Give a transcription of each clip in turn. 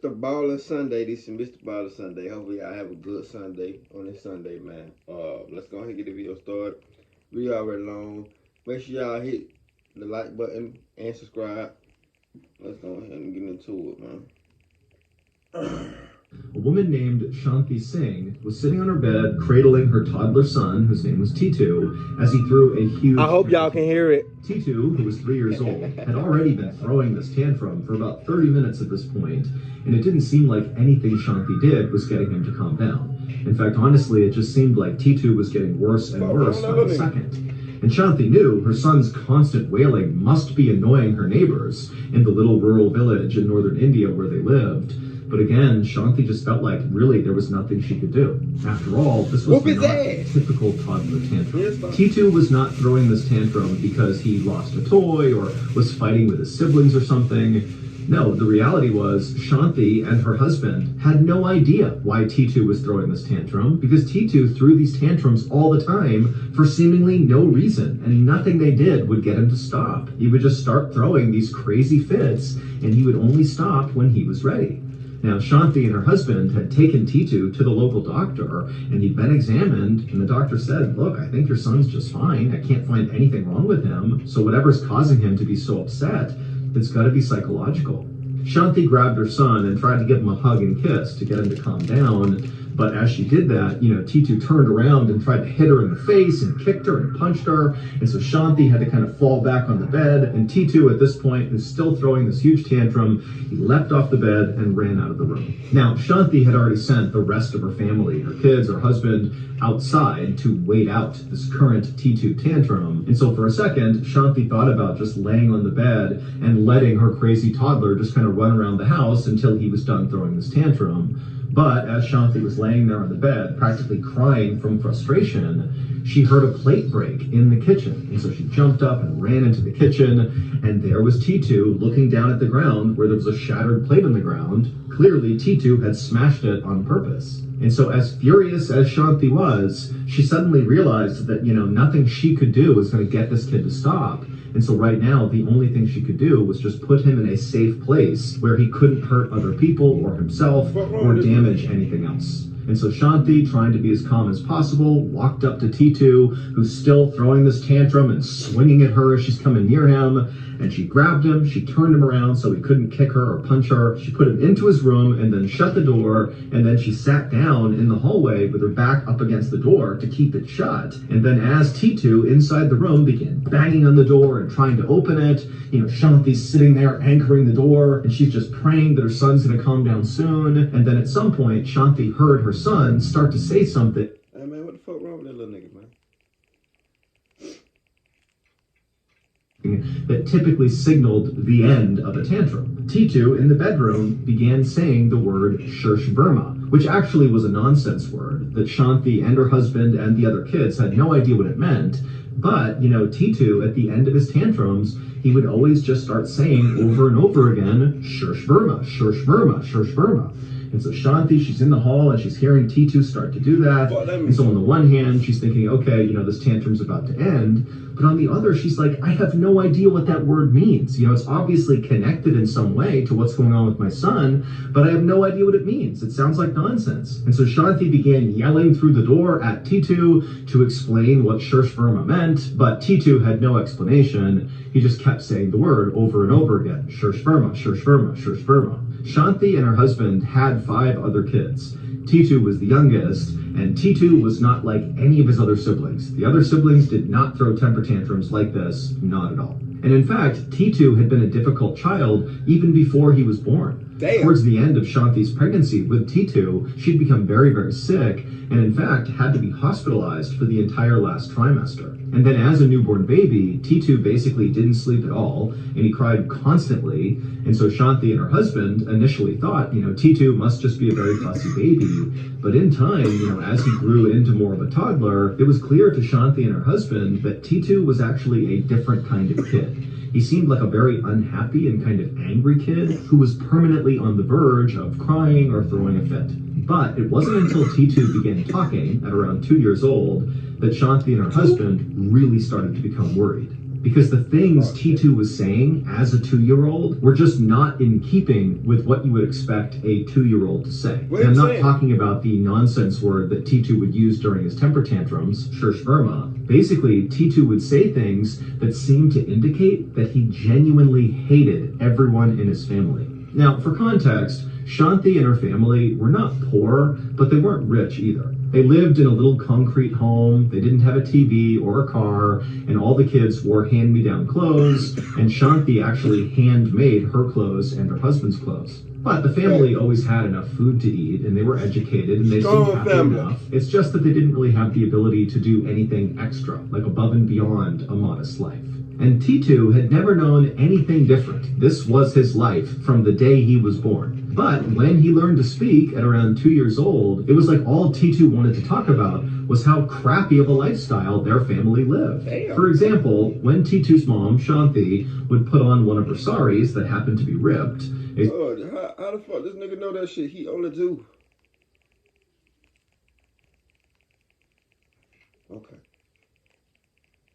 Mr. Ballin Sunday. This is Mr. Ballin Sunday. Hopefully y'all have a good Sunday on this Sunday, man. Let's go ahead and get the video started. Video already long. Make sure y'all hit the like button and subscribe. Let's go ahead and get into it, man. A woman named Shanti Singh was sitting on her bed cradling her toddler son, whose name was Titu, as he threw a huge... I hope y'all can hear it. Titu, who was 3 years old, had already been throwing this tantrum for about 30 minutes at this point, and it didn't seem like anything Shanti did was getting him to calm down. In fact, honestly, it just seemed like Titu was getting worse and worse by the second. And Shanti knew her son's constant wailing must be annoying her neighbors in the little rural village in northern India where they lived. But again, Shanti just felt like really there was nothing she could do. After all, this was not a typical toddler tantrum. Titu was not throwing this tantrum because he lost a toy or was fighting with his siblings or something. No, the reality was Shanti and her husband had no idea why Titu was throwing this tantrum, because Titu threw these tantrums all the time for seemingly no reason, and nothing they did would get him to stop. He would just start throwing these crazy fits, and he would only stop when he was ready. Now, Shanti and her husband had taken Titu to the local doctor, and he'd been examined, and the doctor said, look, I think your son's just fine. I can't find anything wrong with him, so whatever's causing him to be so upset, it's got to be psychological. Shanti grabbed her son and tried to give him a hug and kiss to get him to calm down, but as she did that, Titu turned around and tried to hit her in the face and kicked her and punched her, and so Shanti had to kind of fall back on the bed, and Titu at this point is still throwing this huge tantrum. He leapt off the bed and ran out of the room. Now, Shanti had already sent the rest of her family, her kids, her husband, outside to wait out this current Titu tantrum, and so for a second, Shanti thought about just laying on the bed and letting her crazy toddler just kind of run around the house until he was done throwing this tantrum. But as Shanti was laying there on the bed, practically crying from frustration, she heard a plate break in the kitchen. And so she jumped up and ran into the kitchen, and there was Titu looking down at the ground where there was a shattered plate on the ground. Clearly, Titu had smashed it on purpose. And so as furious as Shanti was, she suddenly realized that, nothing she could do was going to get this kid to stop. And so right now, the only thing she could do was just put him in a safe place where he couldn't hurt other people or himself or damage anything else. And so Shanti, trying to be as calm as possible, walked up to Titu, who's still throwing this tantrum and swinging at her as she's coming near him. And she grabbed him, she turned him around so he couldn't kick her or punch her. She put him into his room and then shut the door. And then she sat down in the hallway with her back up against the door to keep it shut. And then as Titu inside the room began banging on the door and trying to open it, Shanti's sitting there anchoring the door, and she's just praying that her son's going to calm down soon. And then at some point, Shanti heard her son start to say something. Hey man, what the fuck wrong with that little nigga, man? That typically signaled the end of a tantrum. Titu in the bedroom began saying the word Shirsh Burma, which actually was a nonsense word that Shanti and her husband and the other kids had no idea what it meant. But, Titu at the end of his tantrums, he would always just start saying over and over again, Shirsh Burma, Shirsh Burma, Shirsh Burma. And so Shanti, she's in the hall and she's hearing Titu start to do that. And so on the one hand, she's thinking, okay, this tantrum's about to end. But on the other, she's like, I have no idea what that word means. It's obviously connected in some way to what's going on with my son, but I have no idea what it means. It sounds like nonsense. And so Shanti began yelling through the door at Titu to explain what Shirsh Verma meant, but Titu had no explanation. He just kept saying the word over and over again, Shirsh Verma, Shirsh Verma, Shirsh Verma. Shanti and her husband had 5 other kids. Titu was the youngest, and Titu was not like any of his other siblings. The other siblings did not throw temper tantrums like this, not at all. And in fact, Titu had been a difficult child even before he was born. Damn. Towards the end of Shanti's pregnancy with Titu, she'd become very, very sick, and in fact had to be hospitalized for the entire last trimester. And then as a newborn baby, Titu basically didn't sleep at all, and he cried constantly. And so Shanti and her husband initially thought, Titu must just be a very fussy baby. But in time, as he grew into more of a toddler, it was clear to Shanti and her husband that Titu was actually a different kind of kid. He seemed like a very unhappy and kind of angry kid who was permanently on the verge of crying or throwing a fit. But it wasn't until Titu began talking at around 2 years old that Shanti and her husband really started to become worried. because the things T2 was saying as a 2-year-old were just not in keeping with what you would expect a 2-year-old to say. And I'm not talking about the nonsense word that T2 would use during his temper tantrums, Shurshverma. Basically, T2 would say things that seemed to indicate that he genuinely hated everyone in his family. Now, for context, Shanti and her family were not poor, but they weren't rich either. They lived in a little concrete home, they didn't have a TV or a car, and all the kids wore hand-me-down clothes, and Shanti actually handmade her clothes and her husband's clothes. But the family always had enough food to eat, and they were educated, and they seemed happy enough. It's just that they didn't really have the ability to do anything extra, like above and beyond a modest life. And T2 had never known anything different. This was his life from the day he was born. But when he learned to speak at around 2 years old, it was like all T2 wanted to talk about was how crappy of a lifestyle their family lived. Damn. For example, when T2's mom, Shanti, would put on one of her saris that happened to be ripped. How the fuck this nigga know that shit? He only 2. Okay.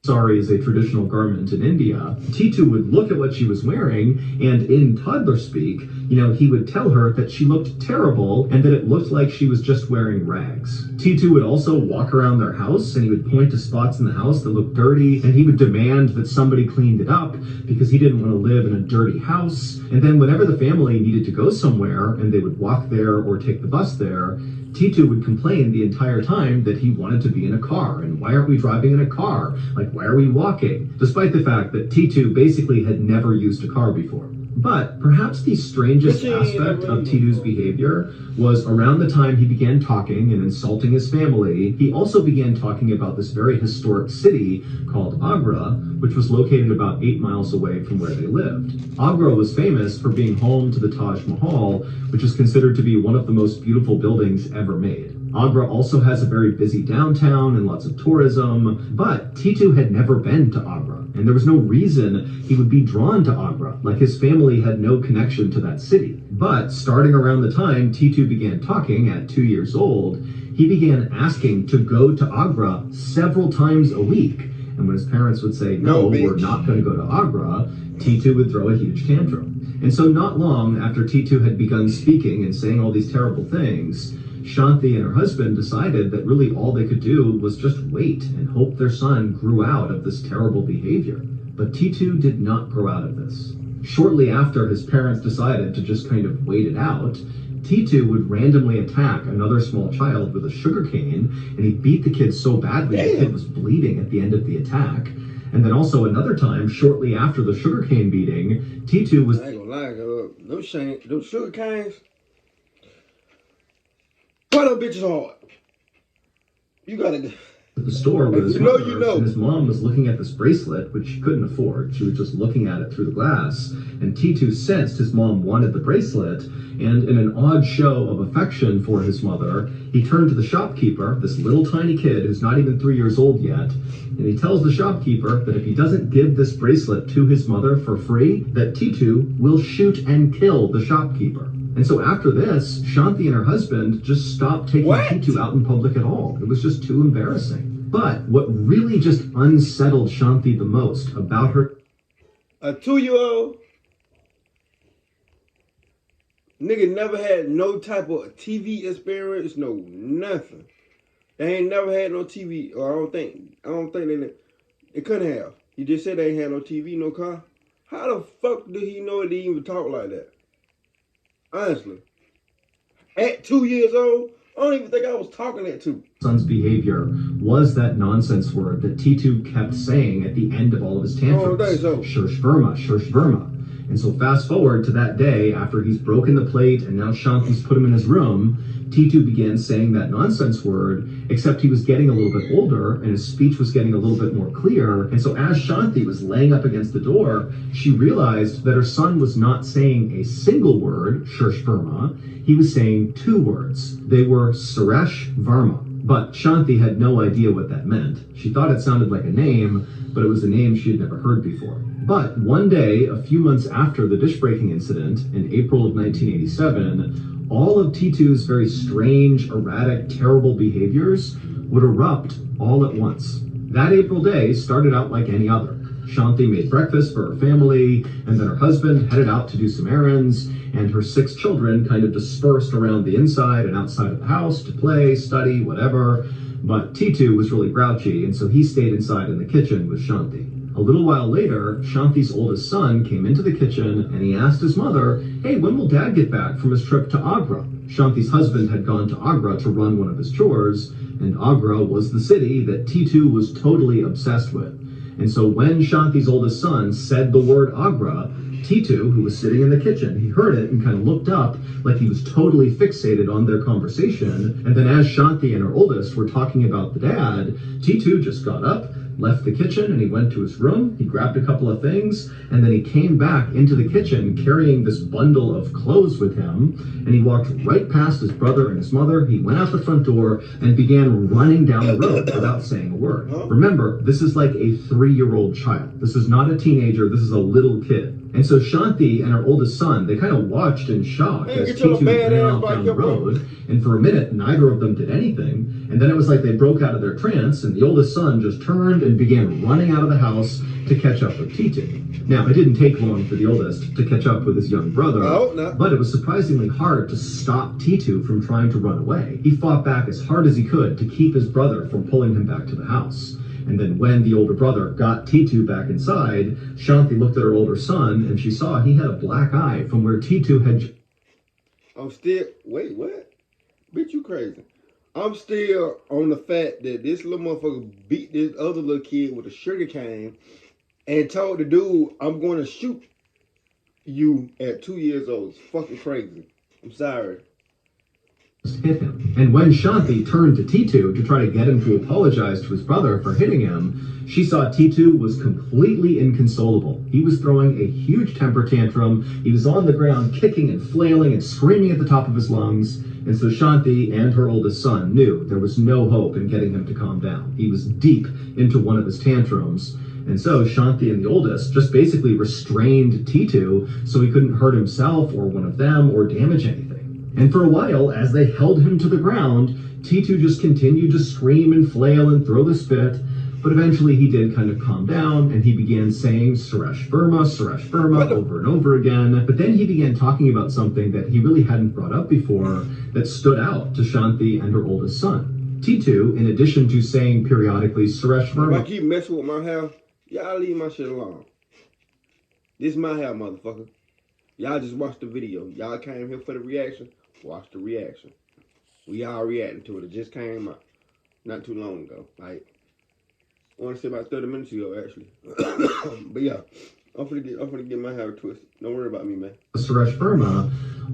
Sari is a traditional garment in India. T2 would look at what she was wearing, and in toddler speak, he would tell her that she looked terrible and that it looked like she was just wearing rags. T2 would also walk around their house, and he would point to spots in the house that looked dirty, and he would demand that somebody cleaned it up because he didn't want to live in a dirty house. And then whenever the family needed to go somewhere and they would walk there or take the bus there, T2 would complain the entire time that he wanted to be in a car, and why aren't we driving in a car? Like, why are we walking? Despite the fact that T2 basically had never used a car before. But perhaps the strangest aspect of T2's behavior was around the time he began talking and insulting his family, he also began talking about this very historic city called Agra, which was located about 8 miles away from where they lived. Agra was famous for being home to the Taj Mahal, which is considered to be one of the most beautiful buildings ever made. Agra also has a very busy downtown and lots of tourism, but T2 had never been to Agra, and there was no reason he would be drawn to Agra, like his family had no connection to that city. But starting around the time T2 began talking at 2 years old, he began asking to go to Agra several times a week. And when his parents would say, no, we're not going to go to Agra, T2 would throw a huge tantrum. And so not long after T2 had begun speaking and saying all these terrible things, Shanti and her husband decided that really all they could do was just wait and hope their son grew out of this terrible behavior. But T2 did not grow out of this. Shortly after his parents decided to just kind of wait it out, T2 would randomly attack another small child with a sugar cane, and he beat the kid so badly the kid was bleeding at the end of the attack. And then also another time, shortly after the sugar cane beating, T2 was... I ain't gonna lie, those sugar canes, why them bitches hard? You gotta... at the store with his mother, and his mom was looking at this bracelet, which she couldn't afford. She was just looking at it through the glass, and T2 sensed his mom wanted the bracelet, and in an odd show of affection for his mother, he turned to the shopkeeper, this little tiny kid who's not even 3 years old yet, and he tells the shopkeeper that if he doesn't give this bracelet to his mother for free, that T2 will shoot and kill the shopkeeper. And so after this, Shanti and her husband just stopped taking T2 out in public at all. It was just too embarrassing. But what really just unsettled Shanti the most about her... a 2-year-old nigga never had no type of TV experience, no nothing. They ain't never had no TV, or I don't think they couldn't have. He just said they ain't had no TV, no car. How the fuck did he know they even talk like that? Honestly. At 2 years old, I don't even think I was talking at 2. Son's behavior was that nonsense word that T2 kept saying at the end of all of his tantrums. Shurshverma, Shurshverma. And so fast forward to that day after he's broken the plate and now Shanti's put him in his room, T2 began saying that nonsense word, except he was getting a little bit older and his speech was getting a little bit more clear. And so as Shanti was laying up against the door, she realized that her son was not saying a single word, Shurshverma, he was saying 2 words. They were Suresh Varma. But Shanti had no idea what that meant. She thought it sounded like a name, but it was a name she had never heard before. But one day, a few months after the dish-breaking incident, in April of 1987, all of T2's very strange, erratic, terrible behaviors would erupt all at once. That April day started out like any other. Shanti made breakfast for her family, and then her husband headed out to do some errands, and her 6 children kind of dispersed around the inside and outside of the house to play, study, whatever. But T2 was really grouchy, and so he stayed inside in the kitchen with Shanti. A little while later, Shanti's oldest son came into the kitchen and he asked his mother, "Hey, when will Dad get back from his trip to Agra?" Shanti's husband had gone to Agra to run one of his chores, and Agra was the city that T2 was totally obsessed with. And so when Shanti's oldest son said the word Agra, T2, who was sitting in the kitchen, he heard it and kind of looked up like he was totally fixated on their conversation. And then as Shanti and her oldest were talking about the dad, T2 just got up, left the kitchen, and he went to his room. He grabbed a couple of things, and then he came back into the kitchen carrying this bundle of clothes with him, and he walked right past his brother and his mother. He went out the front door and began running down the road without saying a word. Remember, this is like a 3-year-old child. This is not a teenager. This is a little kid. And so Shanti and her oldest son, they kind of watched in shock as T2 ran off down the road. And for a minute, neither of them did anything. And then it was like they broke out of their trance, and the oldest son just turned and began running out of the house to catch up with T2. Now, it didn't take long for the oldest to catch up with his young brother, but it was surprisingly hard to stop T2 from trying to run away. He fought back as hard as he could to keep his brother from pulling him back to the house. And then when the older brother got T2 back inside, Shanti looked at her older son, and she saw he had a black eye from where T2 had... Wait, what? Bitch, you crazy. I'm still on the fact that this little motherfucker beat this other little kid with a sugar cane and told the dude, "I'm going to shoot you at 2 years old." It's fucking crazy. I'm sorry. Hit him. And when Shanti turned to T2 to try to get him to apologize to his brother for hitting him, she saw T2 was completely inconsolable. He was throwing a huge temper tantrum. He was on the ground kicking and flailing and screaming at the top of his lungs. And so Shanti and her oldest son knew there was no hope in getting him to calm down. He was deep into one of his tantrums. And so Shanti and the oldest just basically restrained T2 so he couldn't hurt himself or one of them or damage anything. And for a while, as they held him to the ground, T2 just continued to scream and flail and throw the spit. But eventually he did kind of calm down, and he began saying Suresh Verma over and over again. But then he began talking about something that he really hadn't brought up before that stood out to Shanti and her oldest son. T2, in addition to saying periodically Suresh Verma... If I keep messing with my hair, y'all leave my shit alone. This is my hair, motherfucker. Y'all just watched the video. Y'all came here for the reaction. Watch the reaction. We all reacting to it. It just came out not too long ago. Like, I want to say about 30 minutes ago, actually. But yeah, I'm gonna get my hair twisted. Don't worry about me, man. Suresh Verma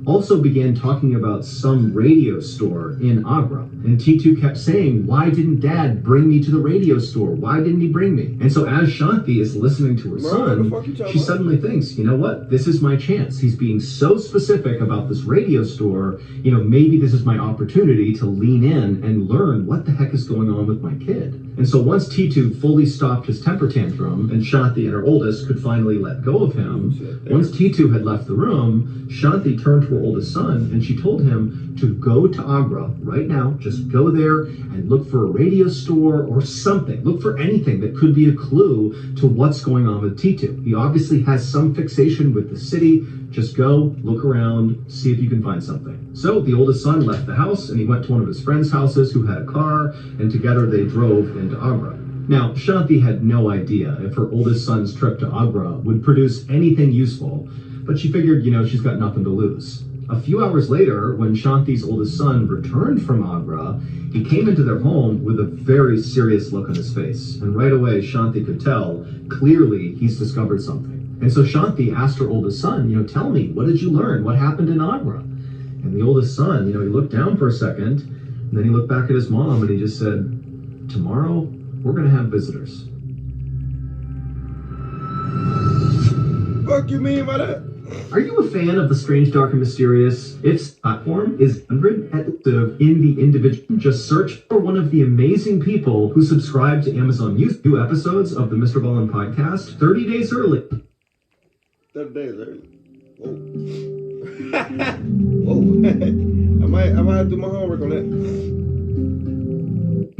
also began talking about some radio store in Agra. And T2 kept saying, "Why didn't Dad bring me to the radio store? Why didn't he bring me?" And so as Shanti is listening to her son, she suddenly thinks, you know what? This is my chance. He's being so specific about this radio store. You know, maybe this is my opportunity to lean in and learn what the heck is going on with my kid. And so once T2 fully stopped his temper tantrum and Shanti and her oldest could finally let go of him, once T2 had left the room, Shanti turned to her oldest son and she told him to go to Agra right now. Just go there and look for a radio store or something. Look for anything that could be a clue to what's going on with T2. He obviously has some fixation with the city. Just go, look around, see if you can find something. So the oldest son left the house and he went to one of his friends' houses who had a car, and together they drove into Agra. Now, Shanti had no idea if her oldest son's trip to Agra would produce anything useful, but she figured, you know, she's got nothing to lose. A few hours later, when Shanti's oldest son returned from Agra, he came into their home with a very serious look on his face. And right away, Shanti could tell, clearly, he's discovered something. And so Shanti asked her oldest son, you know, "Tell me, what did you learn? What happened in Agra?" And the oldest son, you know, he looked down for a second, and then he looked back at his mom, and he just said, "Tomorrow, we're going to have visitors." Fuck you mean by that? Are you a fan of the strange, dark, and mysterious? Its platform is 100 in the individual. Just search for one of the amazing people who subscribe to Amazon Music. New episodes of the Mr. BALLEN podcast 30 days early. 30 days early. Whoa. Whoa. I might have to do my homework on that.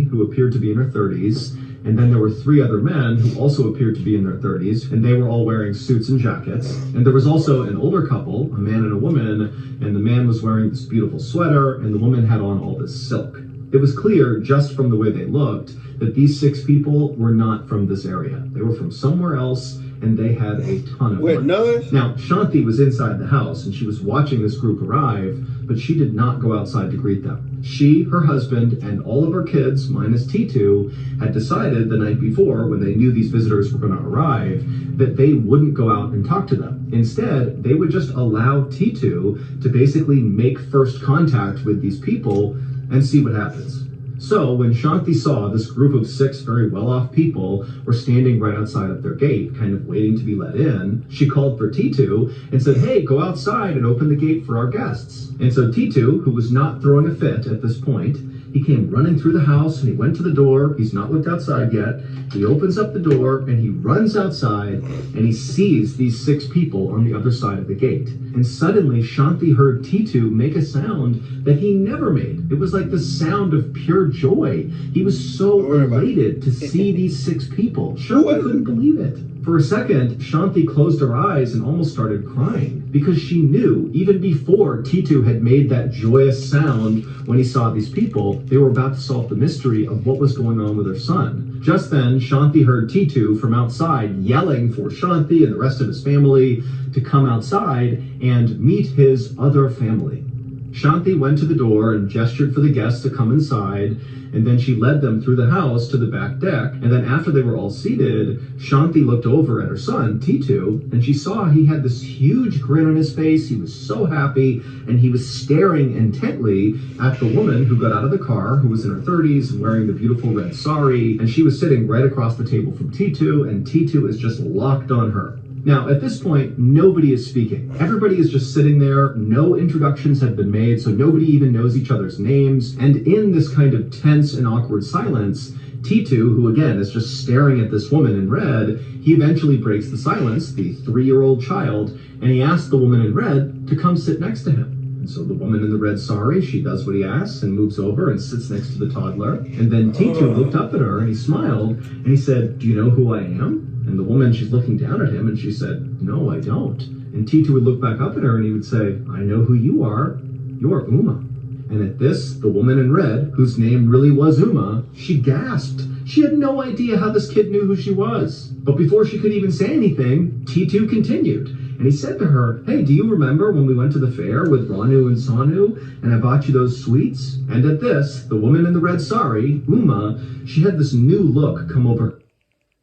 Who appeared to be in her 30s, And then there were 3 other men who also appeared to be in their 30s, and they were all wearing suits and jackets. And there was also an older couple, a man and a woman, and the man was wearing this beautiful sweater, and the woman had on all this silk. It was clear, just from the way they looked, that these 6 people were not from this area. They were from somewhere else, and they had a ton of money. Nuns? Now, Shanti was inside the house, and she was watching this group arrive, but she did not go outside to greet them. She, her husband, and all of her kids, minus T2, had decided the night before, when they knew these visitors were going to arrive, that they wouldn't go out and talk to them. Instead, they would just allow T2 to basically make first contact with these people and see what happens. So when Shanti saw this group of 6 very well-off people were standing right outside of their gate, kind of waiting to be let in, she called for T2 and said, "Hey, go outside and open the gate for our guests." And so T2, who was not throwing a fit at this point, he came running through the house and he went to the door. He's not looked outside yet. He opens up the door and he runs outside and he sees these 6 people on the other side of the gate. And suddenly Shanti heard T2 make a sound that he never made. It was like the sound of pure joy. He was so elated to see these 6 people. Shanti couldn't believe it. For a second, Shanti closed her eyes and almost started crying because she knew, even before T2 had made that joyous sound when he saw these people, they were about to solve the mystery of what was going on with her son. Just then, Shanti heard T2 from outside yelling for Shanti and the rest of his family to come outside and meet his other family. Shanti went to the door and gestured for the guests to come inside, and then she led them through the house to the back deck. And then after they were all seated, Shanti looked over at her son, T2, and she saw he had this huge grin on his face. He was so happy, and he was staring intently at the woman who got out of the car, who was in her 30s and wearing the beautiful red sari, and she was sitting right across the table from T2, and T2 is just locked on her. Now, at this point, nobody is speaking. Everybody is just sitting there. No introductions have been made, so nobody even knows each other's names. And in this kind of tense and awkward silence, T2, who again is just staring at this woman in red, he eventually breaks the silence, the 3-year-old child, and he asks the woman in red to come sit next to him. And so the woman in the red sari, she does what he asks and moves over and sits next to the toddler. And then T2 looked up at her and he smiled and he said, "Do you know who I am?" And the woman, she's looking down at him and she said, "No, I don't." And T2 would look back up at her and he would say, "I know who you are. You're Uma." And at this, the woman in red, whose name really was Uma, she gasped. She had no idea how this kid knew who she was. But before she could even say anything, T2 continued. And he said to her, "Hey, do you remember when we went to the fair with Ranu and Sanu and I bought you those sweets?" And at this, the woman in the red sari, Uma, she had this new look come over her.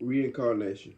Reincarnation.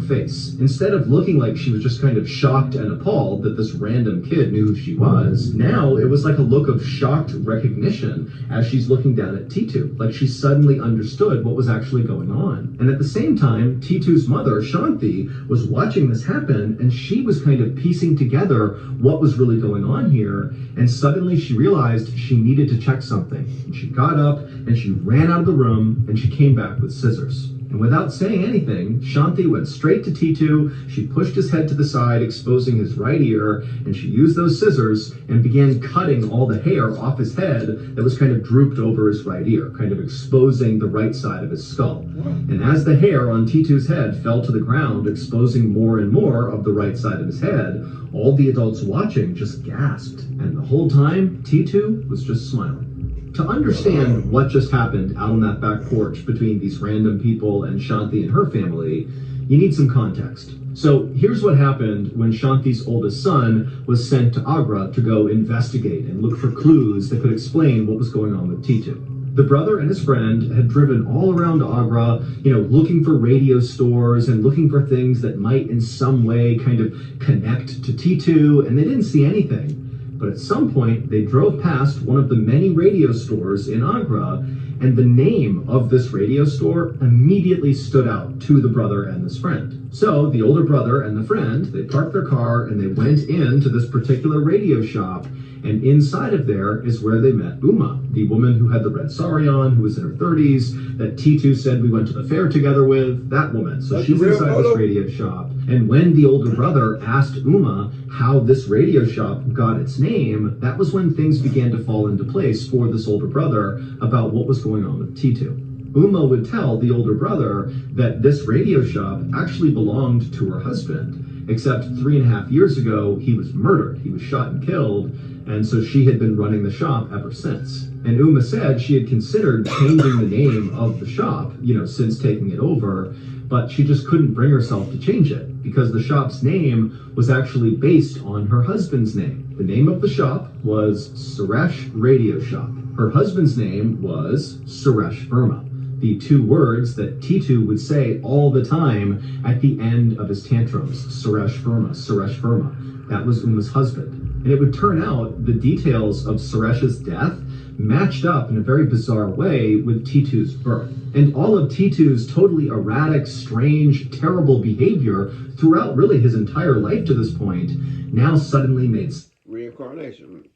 Face. Instead of looking like she was just kind of shocked and appalled that this random kid knew who she was, now it was like a look of shocked recognition as she's looking down at T2, like she suddenly understood what was actually going on. And at the same time, T2's mother, Shanti, was watching this happen and she was kind of piecing together what was really going on here, and suddenly she realized she needed to check something. And she got up and she ran out of the room and she came back with scissors. And without saying anything, Shanti went straight to T2, she pushed his head to the side, exposing his right ear, and she used those scissors and began cutting all the hair off his head that was kind of drooped over his right ear, kind of exposing the right side of his skull. And as the hair on T2's head fell to the ground, exposing more and more of the right side of his head, all the adults watching just gasped. And the whole time, T2 was just smiling. To understand what just happened out on that back porch between these random people and Shanti and her family, you need some context. So here's what happened when Shanti's oldest son was sent to Agra to go investigate and look for clues that could explain what was going on with T2. The brother and his friend had driven all around Agra, looking for radio stores and looking for things that might in some way kind of connect to T2, and they didn't see anything. But at some point, they drove past one of the many radio stores in Agra, and the name of this radio store immediately stood out to the brother and this friend. So the older brother and the friend, they parked their car and they went into this particular radio shop, And inside of there is where they met Uma, the woman who had the red sari on, who was in her 30s, that T2 said we went to the fair together with, that woman. So she's inside this radio shop. And when the older brother asked Uma how this radio shop got its name, that was when things began to fall into place for this older brother about what was going on with T2. Uma would tell the older brother that this radio shop actually belonged to her husband, except 3.5 years ago, he was murdered. He was shot and killed, and so she had been running the shop ever since. And Uma said she had considered changing the name of the shop, since taking it over, but she just couldn't bring herself to change it because the shop's name was actually based on her husband's name. The name of the shop was Suresh Radio Shop. Her husband's name was Suresh Verma, the two words that T2 would say all the time at the end of his tantrums. Suresh Verma, Suresh Verma. That was Uma's husband. And it would turn out the details of Suresh's death matched up in a very bizarre way with T2's birth. And all of T2's totally erratic, strange, terrible behavior throughout really his entire life to this point now suddenly made sense. Reincarnation.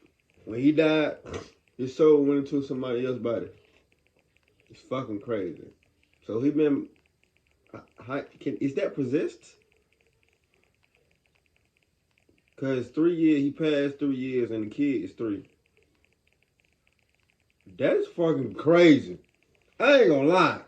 When he died, his soul went into somebody else's body. It's fucking crazy. So he been, is that possessed? Because 3 years, he passed 3 years and the kid is 3. That is fucking crazy. I ain't gonna lie.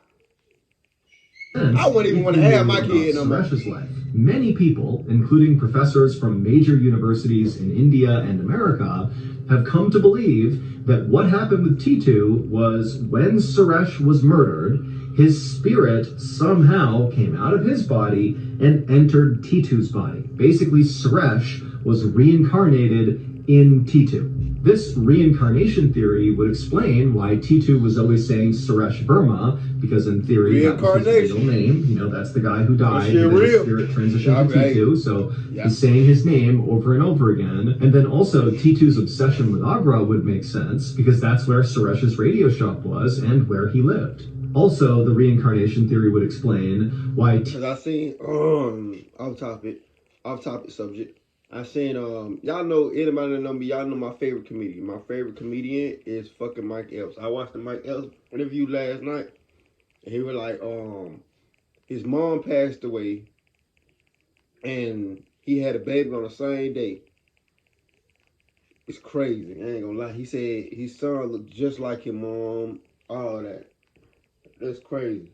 I wouldn't even want to have my kid no more. Suresh's life. Many people, including professors from major universities in India and America, have come to believe that what happened with T2 was when Suresh was murdered, his spirit somehow came out of his body and entered T2's body. Basically, Suresh was reincarnated in T2. This reincarnation theory would explain why T2 was always saying Suresh Verma, because in theory that was his real name. That's the guy who died, and then his spirit transitioned to T2, so he's saying his name over and over again. And then also T2's obsession with Agra would make sense, because that's where Suresh's radio shop was and where he lived. Also, the reincarnation theory would explain why I seen, off topic subject. I seen, y'all know, anybody that know me, y'all know my favorite comedian. My favorite comedian is fucking Mike Epps. I watched the Mike Epps interview last night, and he was like, his mom passed away, and he had a baby on the same day. It's crazy, I ain't gonna lie. He said his son looked just like his mom, all that. That's crazy.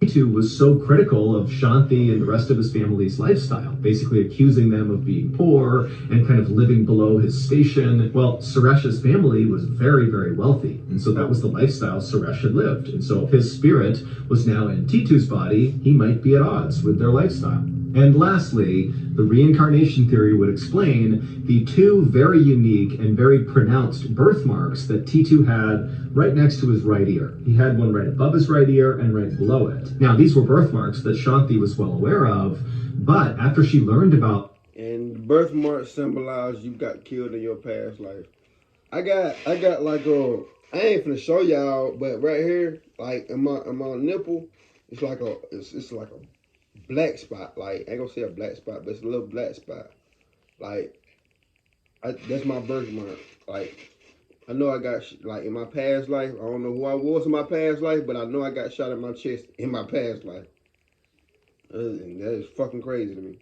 T2 was so critical of Shanti and the rest of his family's lifestyle, basically accusing them of being poor and kind of living below his station. Well, Suresh's family was very, very wealthy, and so that was the lifestyle Suresh had lived. And so if his spirit was now in T2's body, he might be at odds with their lifestyle. And lastly, the reincarnation theory would explain the two very unique and very pronounced birthmarks that T2 had right next to his right ear. He had one right above his right ear and right below it. Now, these were birthmarks that Shanti was well aware of, but after she learned about... And birthmarks symbolize you got killed in your past life. I got like I ain't finna show y'all, but right here, like in my nipple, it's like a black spot. Like, I ain't gonna say a black spot, but it's a little black spot. Like, that's my birthmark. Like, I know I got, like, in my past life, I don't know who I was in my past life, but I know I got shot in my chest in my past life. And that is fucking crazy to me.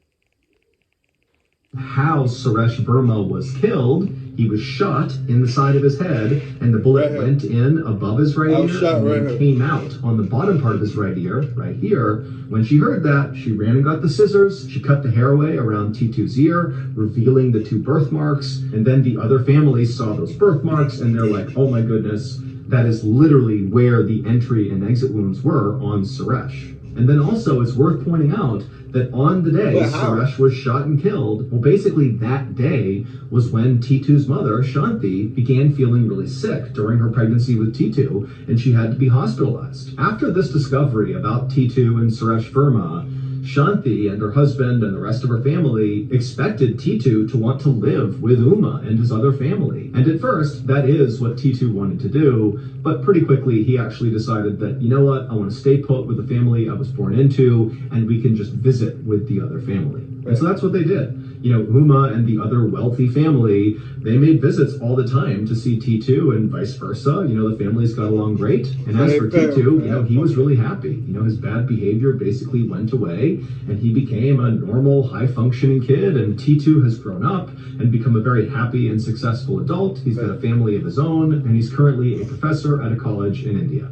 How Suresh Verma was killed, he was shot in the side of his head, and the bullet went in above his right ear and then came out on the bottom part of his right ear, right here. When she heard that, she ran and got the scissors. She cut the hair away around T2's ear, revealing the two birthmarks. And then the other families saw those birthmarks, and they're like, oh my goodness, that is literally where the entry and exit wounds were on Suresh. And then also, it's worth pointing out that on the day Suresh was shot and killed, well, basically that day was when T2's mother, Shanti, began feeling really sick during her pregnancy with T2, and she had to be hospitalized. After this discovery about T2 and Suresh Verma, Shanti and her husband and the rest of her family expected Titu to want to live with Uma and his other family. And at first, that is what Titu wanted to do, but pretty quickly he actually decided that, you know what, I want to stay put with the family I was born into, and we can just visit with the other family. And so that's what they did. You know, Uma and the other wealthy family, they made visits all the time to see Titu and vice versa. You know, the families got along great. And as for Titu, you know, he was really happy. You know, his bad behavior basically went away and he became a normal, high-functioning kid. And Titu has grown up and become a very happy and successful adult. He's got a family of his own, and he's currently a professor at a college in India.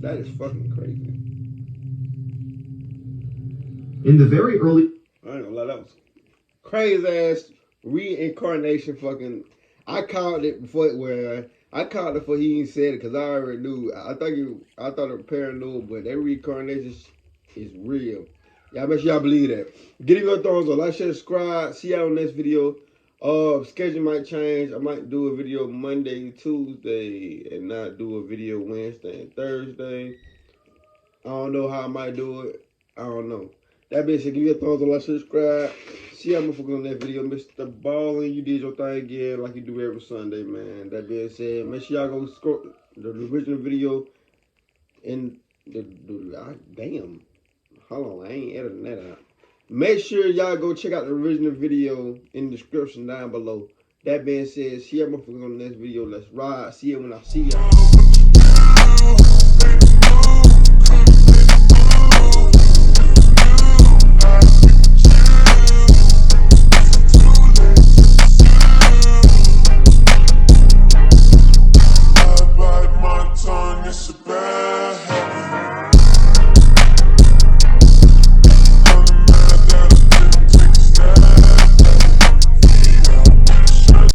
That is fucking crazy. In the very early... I ain't gonna lie, that was crazy ass reincarnation fucking. I called it before he even said it because I already knew. I thought it was paranoid, but that reincarnation is real. Y'all make sure y'all believe that. Give your thumbs up, like, share, subscribe. See y'all on the next video. Schedule might change. I might do a video Monday, Tuesday, and not do a video Wednesday and Thursday. I don't know how I might do it. I don't know. That being said, give me a thumbs up, like, subscribe. See y'all motherfuckers on that video. Mr. Ballin, you did your thing again like you do every Sunday, man. That being said, make sure y'all go scroll the original video in damn. Hold on, I ain't editing that out. Make sure y'all go check out the original video in the description down below. That being said, see y'all motherfuckers on the next video. Let's ride. See you when I see y'all.